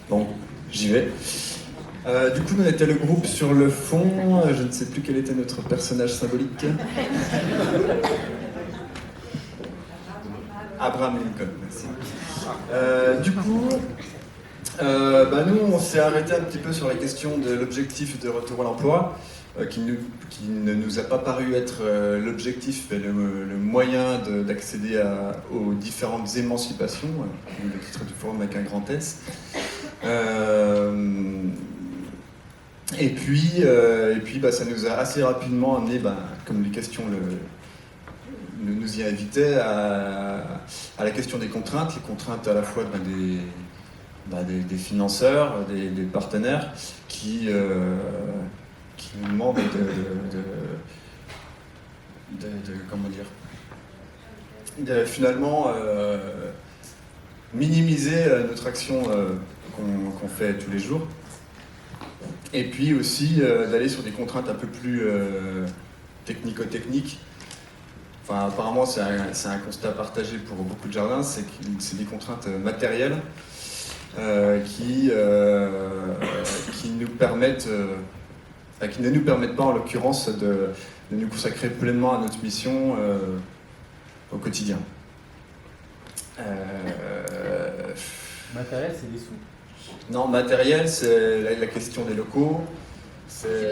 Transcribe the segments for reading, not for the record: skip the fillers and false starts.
Bon, j'y vais. Du coup, on était le groupe sur le fond. Je ne sais plus quel était notre personnage symbolique. Abraham Lincoln, merci. Du coup, nous, on s'est arrêté un petit peu sur la question de l'objectif de retour à l'emploi, qui ne nous a pas paru être l'objectif, mais le moyen d'accéder aux différentes émancipations, le titre du forum avec un grand S. Et puis, ça nous a assez rapidement amené, comme les questions nous y invitaient, à la question des contraintes, les contraintes à la fois des financeurs, des partenaires qui nous demandent de finalement minimiser notre action qu'on fait tous les jours. Et puis aussi d'aller sur des contraintes un peu plus technico-techniques. Enfin, apparemment, c'est un constat partagé pour beaucoup de jardins, c'est que c'est des contraintes matérielles qui nous permettent, qui ne nous permettent pas, en l'occurrence, de nous consacrer pleinement à notre mission au quotidien. Matériel, c'est des sous. Non, matériel, c'est la question des locaux, c'est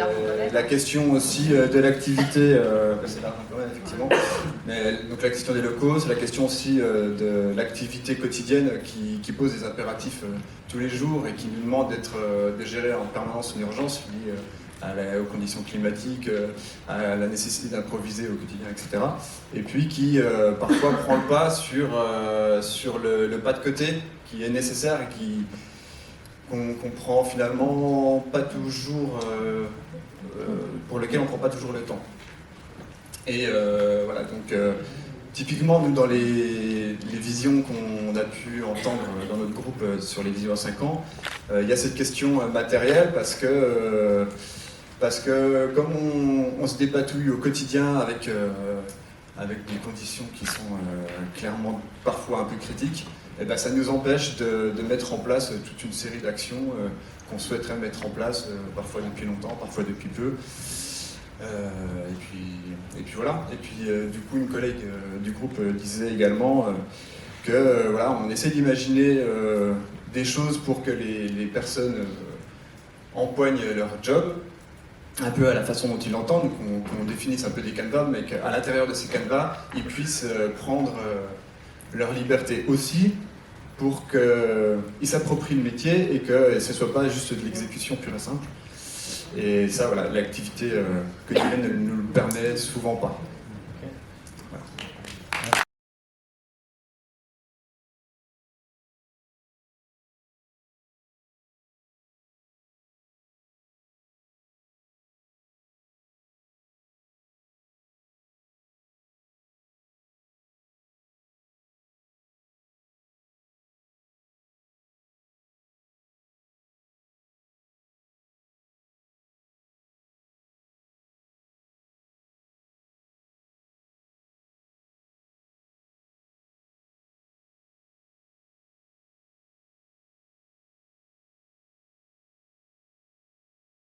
la question aussi de l'activité, c'est l'argent quand même, effectivement, mais donc la question des locaux, c'est la question aussi de l'activité quotidienne qui pose des impératifs tous les jours et qui nous demande de gérer en permanence une urgence liée aux conditions climatiques, à la nécessité d'improviser au quotidien, etc. Et puis qui parfois prend le pas sur le pas de côté qui est nécessaire et qu'on prend finalement pas toujours, pour lequel on prend pas toujours le temps. Et voilà, donc typiquement nous dans les visions qu'on a pu entendre dans notre groupe sur les visions à 5 ans, il y a cette question matérielle parce que comme on se dépatouille au quotidien avec des conditions qui sont clairement parfois un peu critiques, et ça nous empêche de mettre en place toute une série d'actions qu'on souhaiterait mettre en place, parfois depuis longtemps, parfois depuis peu. Et puis voilà. Et puis du coup, une collègue du groupe disait également que voilà, on essaie d'imaginer des choses pour que les personnes empoignent leur job, un peu à la façon dont ils l'entendent, qu'on définisse un peu des canevas, mais qu'à l'intérieur de ces canevas, ils puissent prendre leur liberté aussi pour qu'ils s'approprient le métier et que ce ne soit pas juste de l'exécution pure et simple. Et ça, voilà, l'activité quotidienne ne nous le permet souvent pas.